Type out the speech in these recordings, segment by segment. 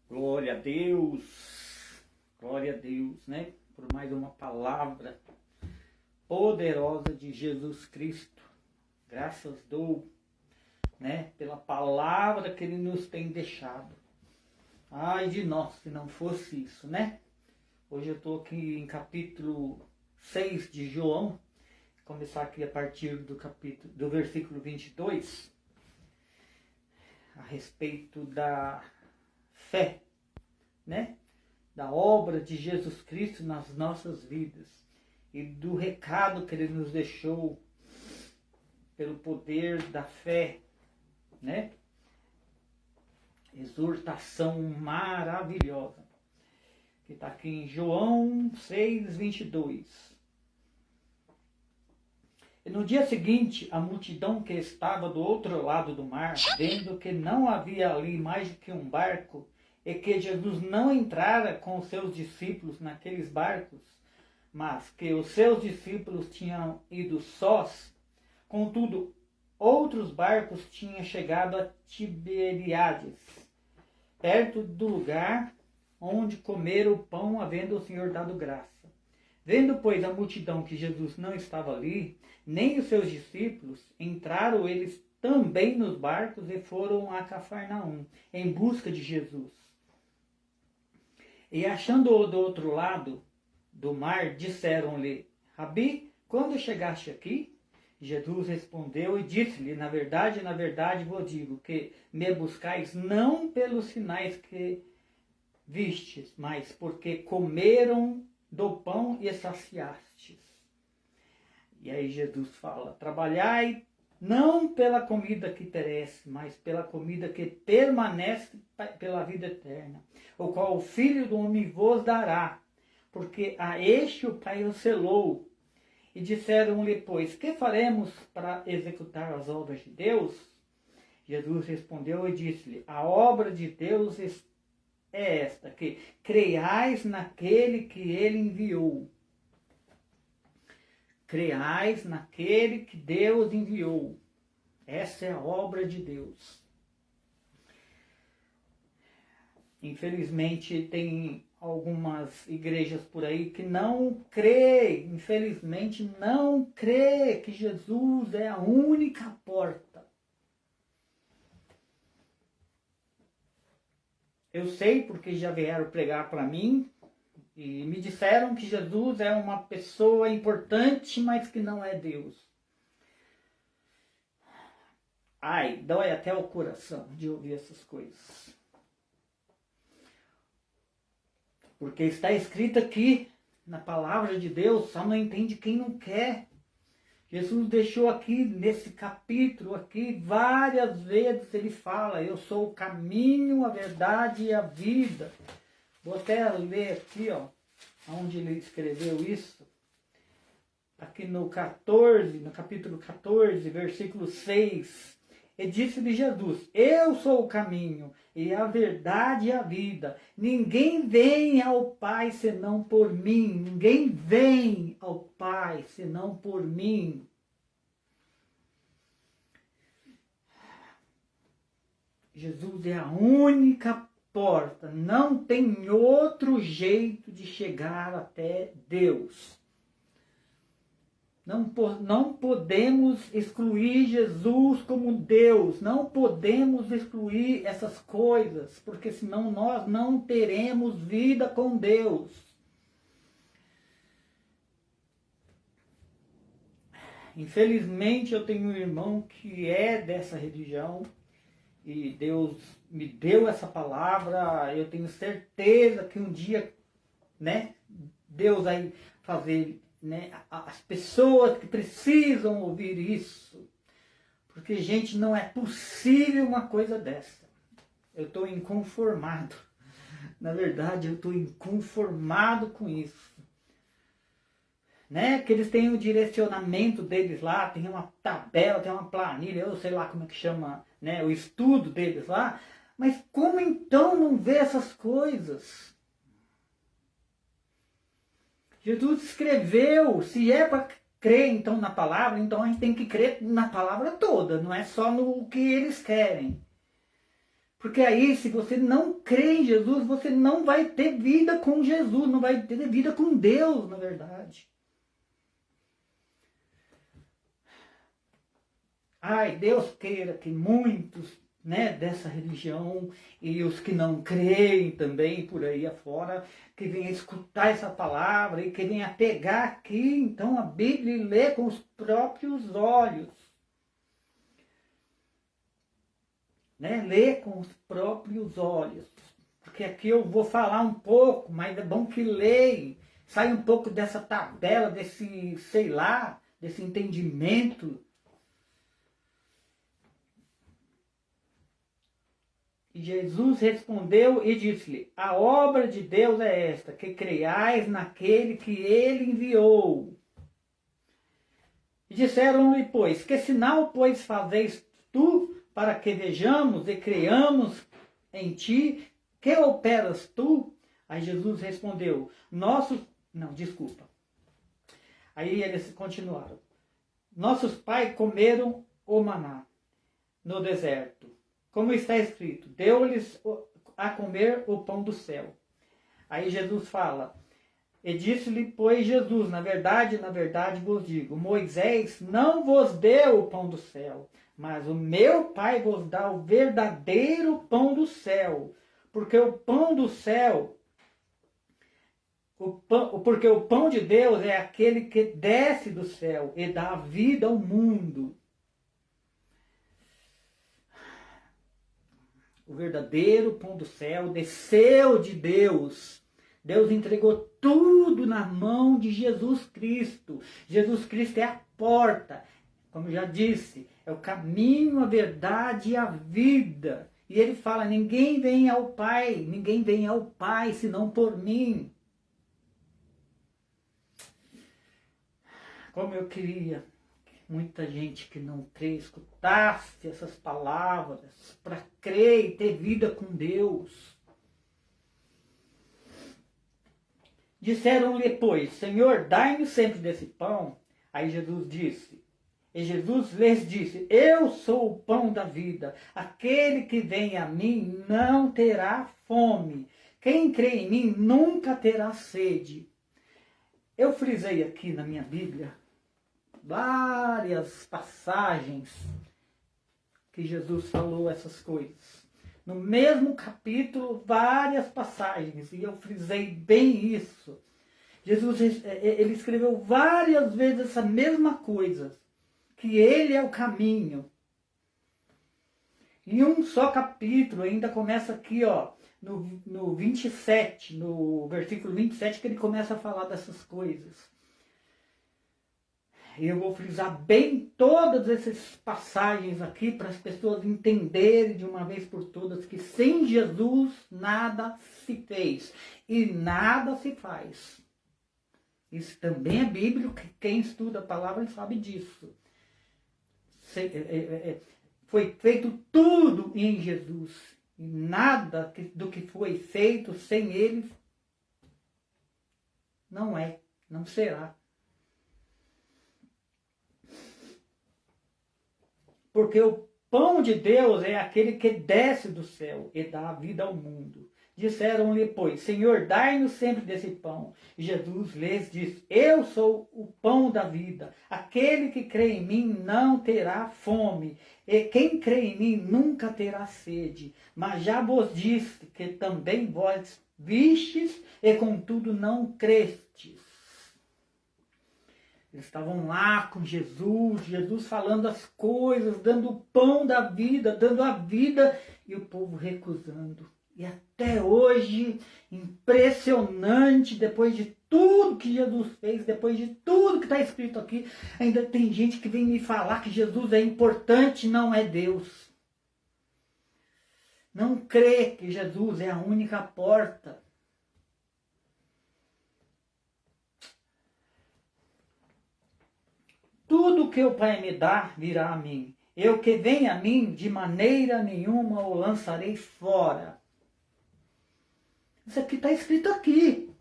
Glória a Deus, né? Por mais uma palavra poderosa de Jesus Cristo. Graças dou, né? Pela palavra que Ele nos tem deixado. Ai de nós, se não fosse isso, né? Hoje eu estou aqui em capítulo 6 de João. Vou começar aqui a partir do versículo 22. A respeito da fé, né? Da obra de Jesus Cristo nas nossas vidas e do recado que Ele nos deixou pelo poder da fé, né? Exortação maravilhosa que está aqui em João 6:22. E no dia seguinte, a multidão que estava do outro lado do mar, vendo que não havia ali mais do que um barco, e que Jesus não entrara com os seus discípulos naqueles barcos, mas que os seus discípulos tinham ido sós, contudo, outros barcos tinham chegado a Tiberíades, perto do lugar onde comeram o pão, havendo o Senhor dado graça. Vendo, pois, a multidão que Jesus não estava ali, nem os seus discípulos, entraram eles também nos barcos e foram a Cafarnaum, em busca de Jesus. E achando-o do outro lado do mar, disseram-lhe: Rabi, quando chegaste aqui? Jesus respondeu e disse-lhe: na verdade vos digo que me buscais não pelos sinais que vistes, mas porque comeram do pão e saciastes. E aí Jesus fala: trabalhai não pela comida que perece, mas pela comida que permanece pela vida eterna, o qual o Filho do Homem vos dará, porque a este o Pai o selou. E disseram-lhe, pois, que faremos para executar as obras de Deus? Jesus respondeu e disse-lhe: a obra de Deus é esta, que creiais naquele que Ele enviou. Creiais naquele que Deus enviou. Essa é a obra de Deus. Infelizmente, tem algumas igrejas por aí que não crê, infelizmente não crê que Jesus é a única porta. Eu sei porque já vieram pregar para mim e me disseram que Jesus é uma pessoa importante, mas que não é Deus. Ai, dói até o coração de ouvir essas coisas. Porque está escrito aqui na palavra de Deus, só não entende quem não quer. Jesus deixou aqui, nesse capítulo aqui, várias vezes ele fala: eu sou o caminho, a verdade e a vida. Vou até ler aqui, ó, onde ele escreveu isso. Aqui no capítulo 14, versículo 6. E disse-lhe Jesus: eu sou o caminho e a verdade e a vida. Ninguém vem ao Pai senão por mim. Ninguém vem ao Pai senão por mim. Jesus é a única porta. Não tem outro jeito de chegar até Deus. Não podemos excluir Jesus como Deus. Não podemos excluir essas coisas, porque senão nós não teremos vida com Deus. Infelizmente eu tenho um irmão que é dessa religião e Deus me deu essa palavra. Eu tenho certeza que um dia, né, Deus vai fazer, né, as pessoas que precisam ouvir isso. Porque, gente, não é possível uma coisa dessa. Eu estou inconformado. Na verdade, eu estou inconformado com isso. Né? Que eles têm o direcionamento deles lá, tem uma tabela, tem uma planilha, eu sei lá como é que chama, né, o estudo deles lá. Mas como então não vê essas coisas? Jesus escreveu, se é para crer então na palavra, então a gente tem que crer na palavra toda, não é só no que eles querem. Porque aí, se você não crê em Jesus, você não vai ter vida com Jesus, não vai ter vida com Deus, na verdade. Ai, Deus queira que muitos, né, dessa religião e os que não creem também por aí afora, que venham escutar essa palavra e que venham pegar aqui, então, a Bíblia e ler com os próprios olhos. Né? Ler com os próprios olhos. Porque aqui eu vou falar um pouco, mas é bom que leia. Sai um pouco dessa tabela, desse, sei lá, desse entendimento. E Jesus respondeu e disse-lhe: a obra de Deus é esta, que creiais naquele que ele enviou. E disseram-lhe, pois, que sinal, pois, fazeis tu para que vejamos e creiamos em ti? Que operas tu? Aí Jesus respondeu, Aí eles continuaram. Nossos pais comeram o maná no deserto. Como está escrito, deu-lhes a comer o pão do céu. Aí Jesus fala, e disse-lhe, pois Jesus, na verdade vos digo, Moisés não vos deu o pão do céu, mas o meu Pai vos dá o verdadeiro pão do céu. Porque o pão do céu, porque o pão de Deus é aquele que desce do céu e dá vida ao mundo. O verdadeiro pão do céu desceu de Deus. Deus entregou tudo na mão de Jesus Cristo. Jesus Cristo é a porta. Como eu já disse, é o caminho, a verdade e a vida. E ele fala, ninguém vem ao Pai senão por mim. Como eu queria muita gente que não crê escutasse essas palavras para crer e ter vida com Deus. Disseram-lhe, pois, Senhor, dai-me sempre desse pão. Aí Jesus lhes disse, eu sou o pão da vida. Aquele que vem a mim não terá fome. Quem crê em mim nunca terá sede. Eu frisei aqui na minha Bíblia várias passagens que Jesus falou essas coisas. No mesmo capítulo, várias passagens, e eu frisei bem isso. Jesus, ele escreveu várias vezes essa mesma coisa, que ele é o caminho. Em um só capítulo, ainda começa aqui, ó, no 27, no versículo 27, que ele começa a falar dessas coisas. Eu vou frisar bem todas essas passagens aqui para as pessoas entenderem de uma vez por todas que sem Jesus nada se fez e nada se faz. Isso também é bíblico, quem estuda a palavra sabe disso. Foi feito tudo em Jesus e nada do que foi feito sem ele não será. Porque o pão de Deus é aquele que desce do céu e dá a vida ao mundo. Disseram-lhe, pois, Senhor, dai-nos sempre desse pão. E Jesus lhes disse, eu sou o pão da vida. Aquele que crê em mim não terá fome. E quem crê em mim nunca terá sede. Mas já vos disse que também vós vistes e contudo não crestes. Eles estavam lá com Jesus falando as coisas, dando o pão da vida, dando a vida, e o povo recusando. E até hoje, impressionante, depois de tudo que Jesus fez, depois de tudo que está escrito aqui, ainda tem gente que vem me falar que Jesus é importante, não é Deus. Não crê que Jesus é a única porta. Tudo que o Pai me dá virá a mim. Eu que vem a mim, de maneira nenhuma o lançarei fora. Isso aqui está escrito aqui.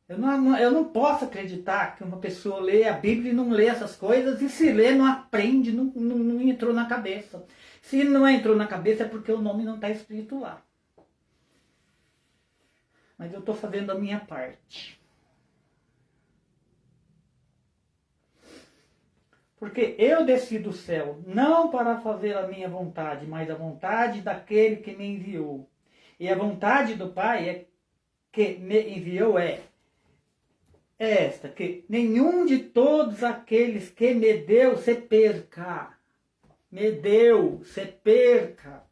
Eu não posso acreditar que uma pessoa lê a Bíblia e não lê essas coisas, e se lê, não aprende, não entrou na cabeça. Se não entrou na cabeça é porque o nome não está escrito lá. Mas eu estou fazendo a minha parte. Porque eu desci do céu, não para fazer a minha vontade, mas a vontade daquele que me enviou. E a vontade do Pai que me enviou é esta, que nenhum de todos aqueles que me deu se perca. Me deu, se perca.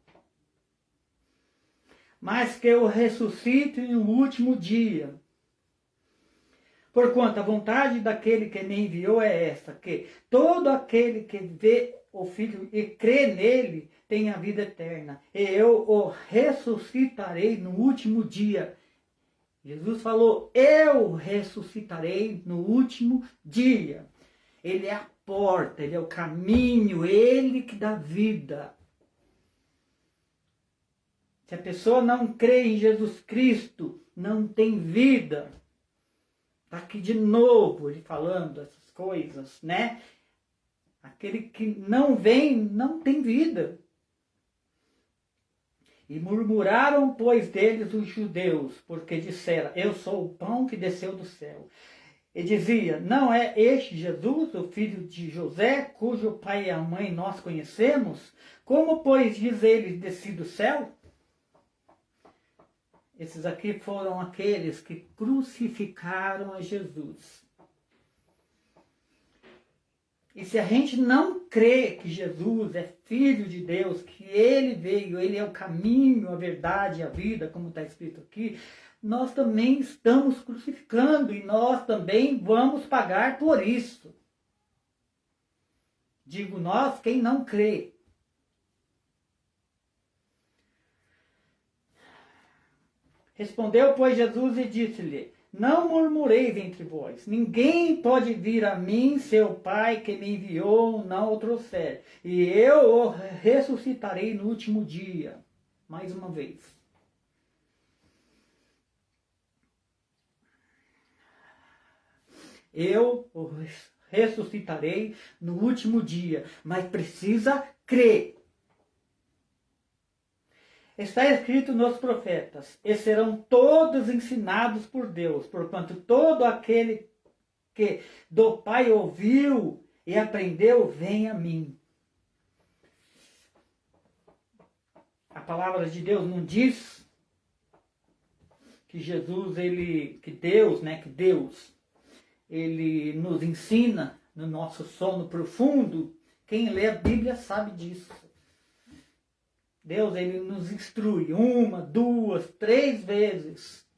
Mas que eu ressuscite no último dia. Porquanto a vontade daquele que me enviou é esta, que todo aquele que vê o Filho e crê nele tem a vida eterna. E eu o ressuscitarei no último dia. Jesus falou, eu ressuscitarei no último dia. Ele é a porta, ele é o caminho, ele que dá vida. Se a pessoa não crê em Jesus Cristo, não tem vida. Está aqui de novo ele falando essas coisas, né? Aquele que não vem, não tem vida. E murmuraram, pois, deles os judeus, porque disseram, eu sou o pão que desceu do céu. E dizia, não é este Jesus, o filho de José, cujo pai e a mãe nós conhecemos? Como, pois, diz ele, desci do céu? Esses aqui foram aqueles que crucificaram a Jesus. E se a gente não crê que Jesus é Filho de Deus, que Ele veio, Ele é o caminho, a verdade e a vida, como está escrito aqui, nós também estamos crucificando e nós também vamos pagar por isso. Digo nós, quem não crê. Respondeu, pois, Jesus e disse-lhe, não murmureis entre vós, ninguém pode vir a mim, seu Pai que me enviou não o trouxer, e eu o ressuscitarei no último dia. Mais uma vez. Eu o ressuscitarei no último dia, mas precisa crer. Está escrito nos profetas, e serão todos ensinados por Deus, porquanto todo aquele que do Pai ouviu e aprendeu, vem a mim. A palavra de Deus não diz que Jesus, que Deus, ele nos ensina no nosso sono profundo. Quem lê a Bíblia sabe disso. Deus, ele nos instrui 1, 2, 3 vezes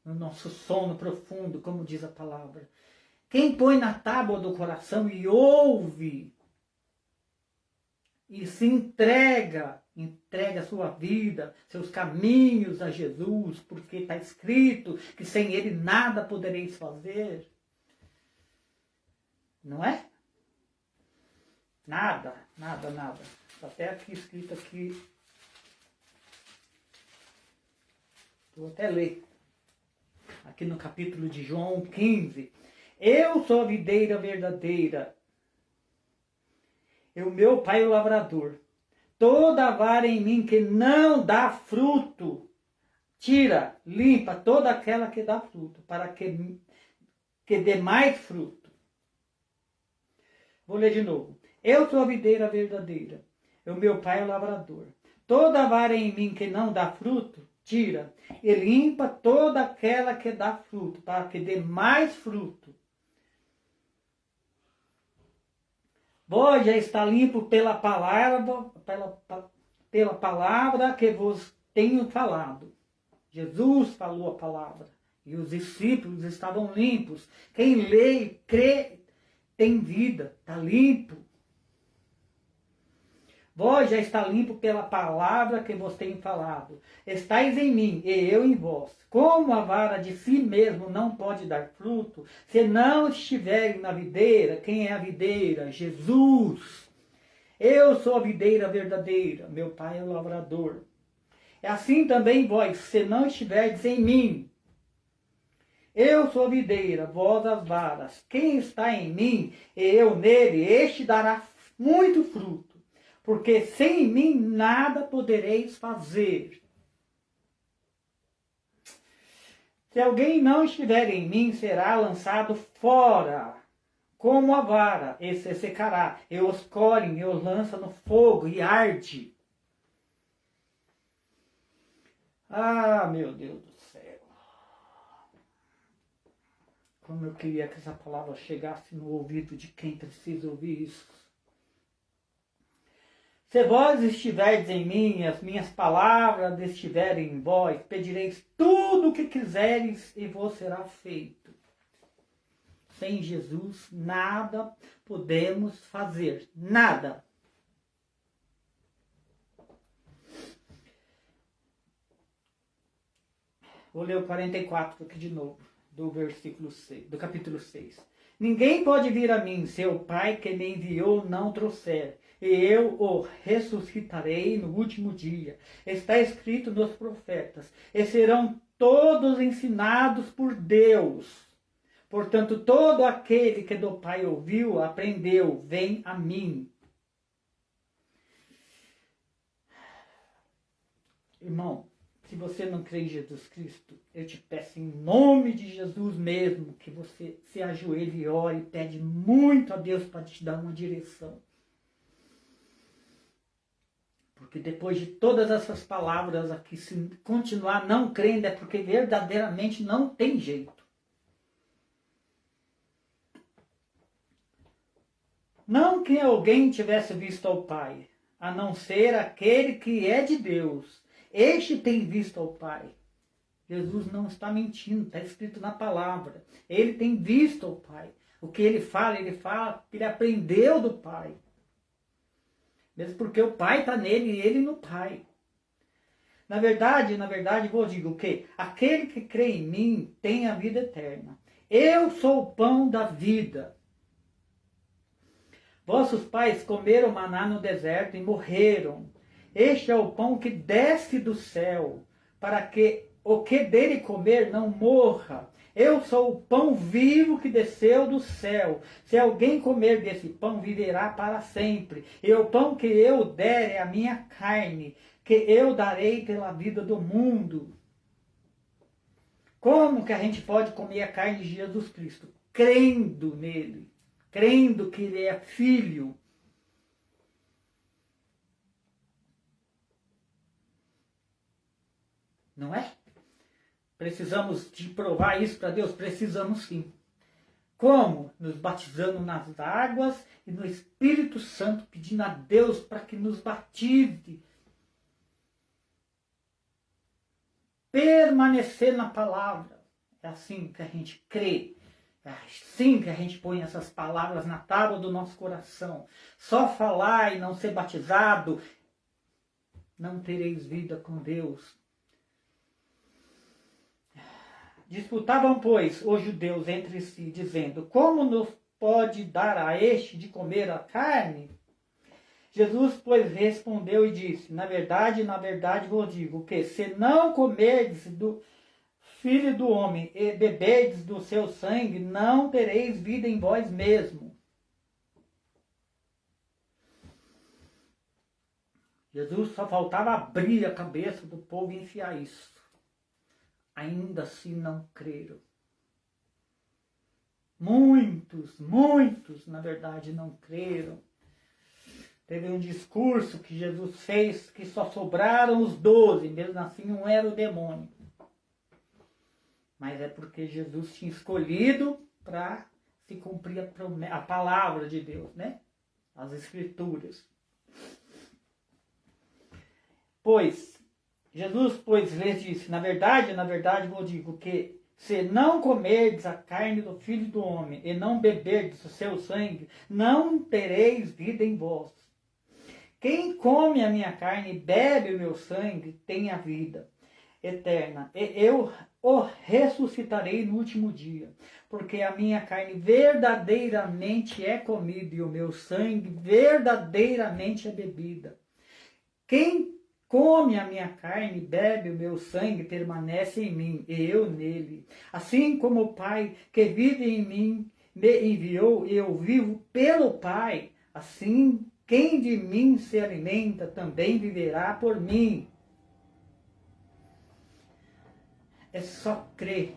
no nosso sono profundo, como diz a palavra. Quem põe na tábua do coração e ouve e se entrega a sua vida, seus caminhos a Jesus, porque está escrito que sem Ele nada podereis fazer. Não é? Nada, nada, nada. Está até aqui escrito aqui. Vou até ler. Aqui no capítulo de João 15. Eu sou a videira verdadeira. E o meu pai é o lavrador. Toda vara em mim que não dá fruto, tira, limpa toda aquela que dá fruto, para que dê mais fruto. Vou ler de novo. Eu sou a videira verdadeira. E o meu pai é o lavrador. Toda vara em mim que não dá fruto, tira, e limpa toda aquela que dá fruto, para que dê mais fruto. Vós já está limpo pela palavra que vos tenho falado. Jesus falou a palavra. E os discípulos estavam limpos. Quem lê e crê tem vida, está limpo. Vós já está limpo pela palavra que vos tenho falado. Estais em mim e eu em vós. Como a vara de si mesmo não pode dar fruto, se não estiverem na videira, quem é a videira? Jesus. Eu sou a videira verdadeira, meu pai é o lavrador. É assim também vós, se não estiverdes em mim. Eu sou a videira, vós as varas. Quem está em mim e eu nele, este dará muito fruto. porque sem mim nada podereis fazer. Se alguém não estiver em mim, será lançado fora, como a vara, e se secará, e os colhem, e os lança no fogo, e arde. Ah, meu Deus do céu. Como eu queria que essa palavra chegasse no ouvido de quem precisa ouvir isso. Se vós estiverdes em mim, e as minhas palavras estiverem em vós, pedireis tudo o que quiseres e vos será feito. Sem Jesus, nada podemos fazer. Nada. Vou ler o 44 aqui de novo, do versículo 6, do capítulo 6. Ninguém pode vir a mim, se o Pai que me enviou não trouxer, e eu o ressuscitarei no último dia. Está escrito nos profetas, e serão todos ensinados por Deus. Portanto, todo aquele que do Pai ouviu, aprendeu, vem a mim. Irmão, se você não crê em Jesus Cristo, eu te peço em nome de Jesus mesmo, que você se ajoelhe e ore e pede muito a Deus para te dar uma direção. Porque depois de todas essas palavras aqui, se continuar não crendo, é porque verdadeiramente não tem jeito. Não que alguém tivesse visto ao Pai, a não ser aquele que é de Deus. Este tem visto ao Pai. Jesus não está mentindo, está escrito na palavra. Ele tem visto ao Pai. O que ele fala que ele aprendeu do Pai. Mesmo porque o Pai está nele e ele no Pai. Na verdade, vou dizer o quê? Aquele que crê em mim tem a vida eterna. Eu sou o pão da vida. Vossos pais comeram maná no deserto e morreram. Este é o pão que desce do céu, para que o que dele comer não morra. Eu sou o pão vivo que desceu do céu. Se alguém comer desse pão, viverá para sempre. E o pão que eu der é a minha carne, que eu darei pela vida do mundo. Como que a gente pode comer a carne de Jesus Cristo? Crendo nele, crendo que ele é filho. Não é? Precisamos de provar isso para Deus? Precisamos sim. Como? Nos batizando nas águas e no Espírito Santo, pedindo a Deus para que nos batize. Permanecer na palavra. É assim que a gente crê. É assim que a gente põe essas palavras na tábua do nosso coração. Só falar e não ser batizado, não tereis vida com Deus. Disputavam, pois, os judeus entre si, dizendo, como nos pode dar a este de comer a carne? Jesus, pois, respondeu e disse, na verdade vos digo, que se não comerdes do Filho do homem e beberdes do seu sangue, não tereis vida em vós mesmo. Jesus só faltava abrir a cabeça do povo e enfiar isso. Ainda assim não creram. Muitos, na verdade, não creram. Teve um discurso que Jesus fez que só sobraram os 12, mesmo assim não era o demônio. Mas é porque Jesus tinha escolhido para se cumprir a palavra de Deus, né? As Escrituras. Jesus, pois, lhes disse, na verdade vos digo que se não comerdes a carne do Filho do Homem e não beberdes o seu sangue, não tereis vida em vós. Quem come a minha carne e bebe o meu sangue tem a vida eterna, e eu o ressuscitarei no último dia, porque a minha carne verdadeiramente é comida e o meu sangue verdadeiramente é bebida. Quem come a minha carne e bebe o meu sangue permanece em mim e eu nele. Assim como o Pai que vive em mim me enviou e eu vivo pelo Pai, assim Quem de mim se alimenta também viverá por mim. É só crer,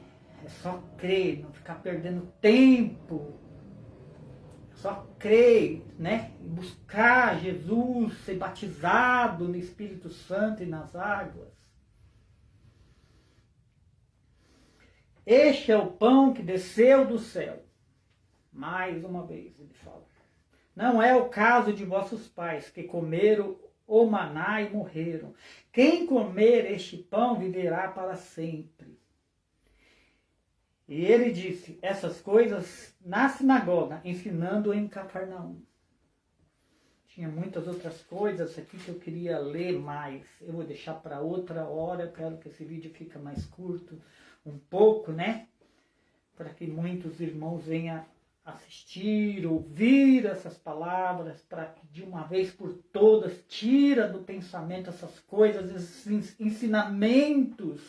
não ficar perdendo tempo. É só crer, né? E buscar Jesus, ser batizado no Espírito Santo e nas águas. Este é o pão que desceu do céu. Mais uma vez ele fala. Não é o caso de vossos pais, que comeram o maná e morreram. Quem comer este pão viverá para sempre. E ele disse essas coisas na sinagoga, ensinando em Cafarnaum. Tinha muitas outras coisas aqui que eu queria ler mais. Eu vou deixar para outra hora, eu quero que esse vídeo fique mais curto, um pouco, né? Para que muitos irmãos venham assistir, ouvir essas palavras, para que de uma vez por todas tira do pensamento essas coisas, esses ensinamentos,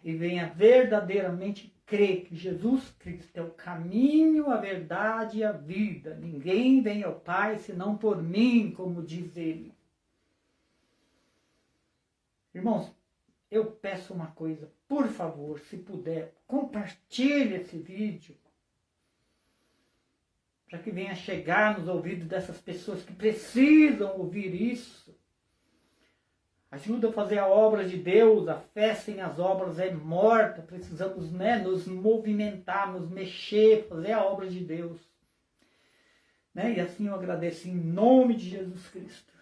e venha verdadeiramente crer que Jesus Cristo é o caminho, a verdade e a vida. Ninguém vem ao Pai senão por mim, como diz ele. Irmãos, eu peço uma coisa, por favor, se puder, compartilhe esse vídeo, para que venha chegar nos ouvidos dessas pessoas que precisam ouvir isso. Ajuda a fazer a obra de Deus. A fé sem as obras é morta. Precisamos, né, nos movimentar, nos mexer, fazer a obra de Deus. Né? E assim eu agradeço em nome de Jesus Cristo.